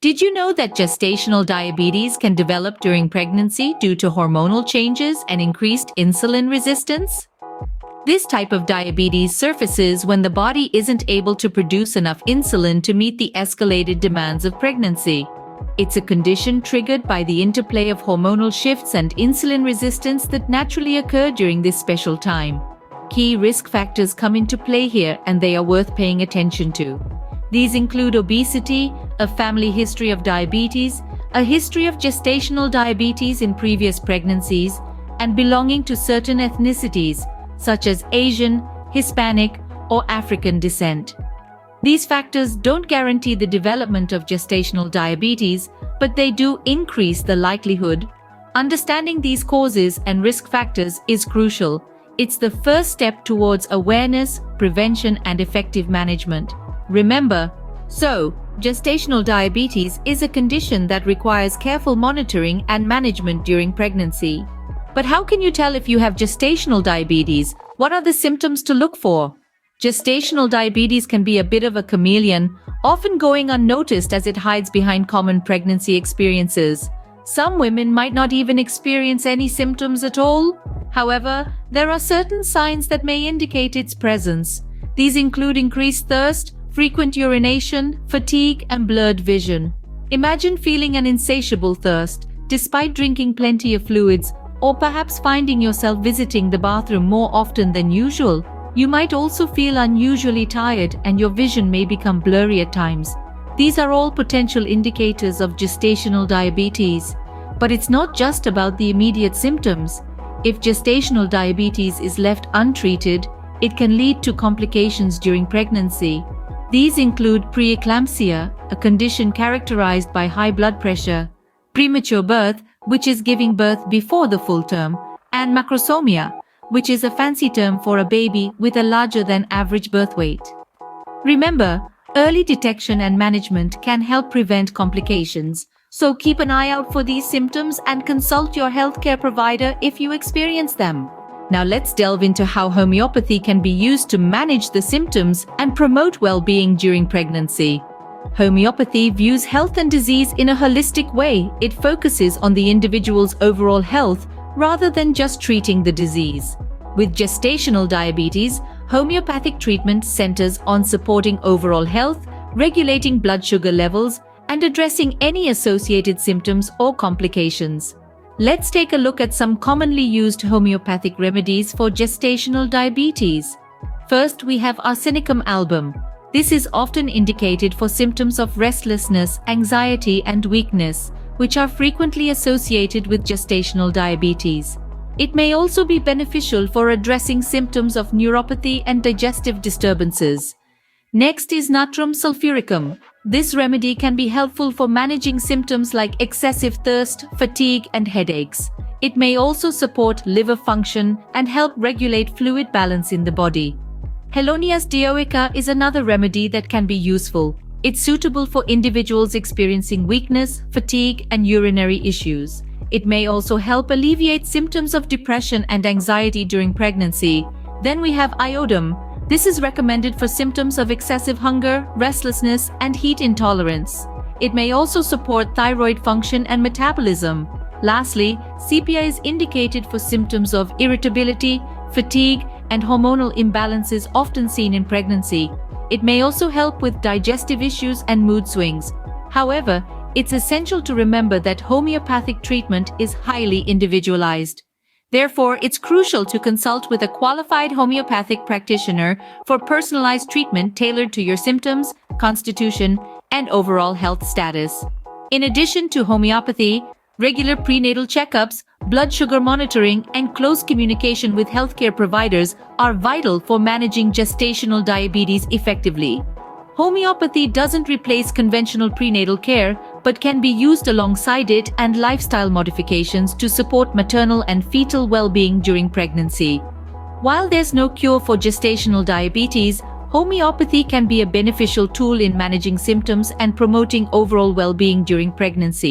Did you know that gestational diabetes can develop during pregnancy due to hormonal changes and increased insulin resistance? This type of diabetes surfaces when the body isn't able to produce enough insulin to meet the escalated demands of pregnancy. It's a condition triggered by the interplay of hormonal shifts and insulin resistance that naturally occur during this special time. Key risk factors come into play here, and they are worth paying attention to. These include obesity, a family history of diabetes, a history of gestational diabetes in previous pregnancies, and belonging to certain ethnicities, such as Asian, Hispanic, or African descent. These factors don't guarantee the development of gestational diabetes, but they do increase the likelihood. Understanding these causes and risk factors is crucial. It's the first step towards awareness, prevention, and effective management. Remember, gestational diabetes is a condition that requires careful monitoring and management during pregnancy. But how can you tell if you have gestational diabetes? What are the symptoms to look for? Gestational diabetes can be a bit of a chameleon, often going unnoticed as it hides behind common pregnancy experiences. Some women might not even experience any symptoms at all. However, there are certain signs that may indicate its presence. These include increased thirst, frequent urination, fatigue, and blurred vision. Imagine feeling an insatiable thirst, despite drinking plenty of fluids, or perhaps finding yourself visiting the bathroom more often than usual. You might also feel unusually tired, and your vision may become blurry at times. These are all potential indicators of gestational diabetes. But it's not just about the immediate symptoms. If gestational diabetes is left untreated, it can lead to complications during pregnancy. These include preeclampsia, a condition characterized by high blood pressure, premature birth, which is giving birth before the full term, and macrosomia, which is a fancy term for a baby with a larger than average birth weight. Remember, early detection and management can help prevent complications, so keep an eye out for these symptoms and consult your healthcare provider if you experience them. Now let's delve into how homeopathy can be used to manage the symptoms and promote well-being during pregnancy. Homeopathy views health and disease in a holistic way. It focuses on the individual's overall health rather than just treating the disease. With gestational diabetes, homeopathic treatment centers on supporting overall health, regulating blood sugar levels, and addressing any associated symptoms or complications. Let's take a look at some commonly used homeopathic remedies for gestational diabetes. First, we have Arsenicum album. This is often indicated for symptoms of restlessness, anxiety, and weakness, which are frequently associated with gestational diabetes. It may also be beneficial for addressing symptoms of neuropathy and digestive disturbances. Next is Natrum sulfuricum. This remedy can be helpful for managing symptoms like excessive thirst, fatigue, and headaches. It may also support liver function and help regulate fluid balance in the body. Helonias dioica is another remedy that can be useful. It's suitable for individuals experiencing weakness, fatigue, and urinary issues. It may also help alleviate symptoms of depression and anxiety during pregnancy. Then we have iodum. This is recommended for symptoms of excessive hunger, restlessness, and heat intolerance. It may also support thyroid function and metabolism. Lastly, sepia is indicated for symptoms of irritability, fatigue, and hormonal imbalances often seen in pregnancy. It may also help with digestive issues and mood swings. However, it's essential to remember that homeopathic treatment is highly individualized. Therefore, it's crucial to consult with a qualified homeopathic practitioner for personalized treatment tailored to your symptoms, constitution, and overall health status. In addition to homeopathy, regular prenatal checkups, blood sugar monitoring, and close communication with healthcare providers are vital for managing gestational diabetes effectively. Homeopathy doesn't replace conventional prenatal care, but can be used alongside it and lifestyle modifications to support maternal and fetal well-being during pregnancy. While there's no cure for gestational diabetes, homeopathy can be a beneficial tool in managing symptoms and promoting overall well-being during pregnancy.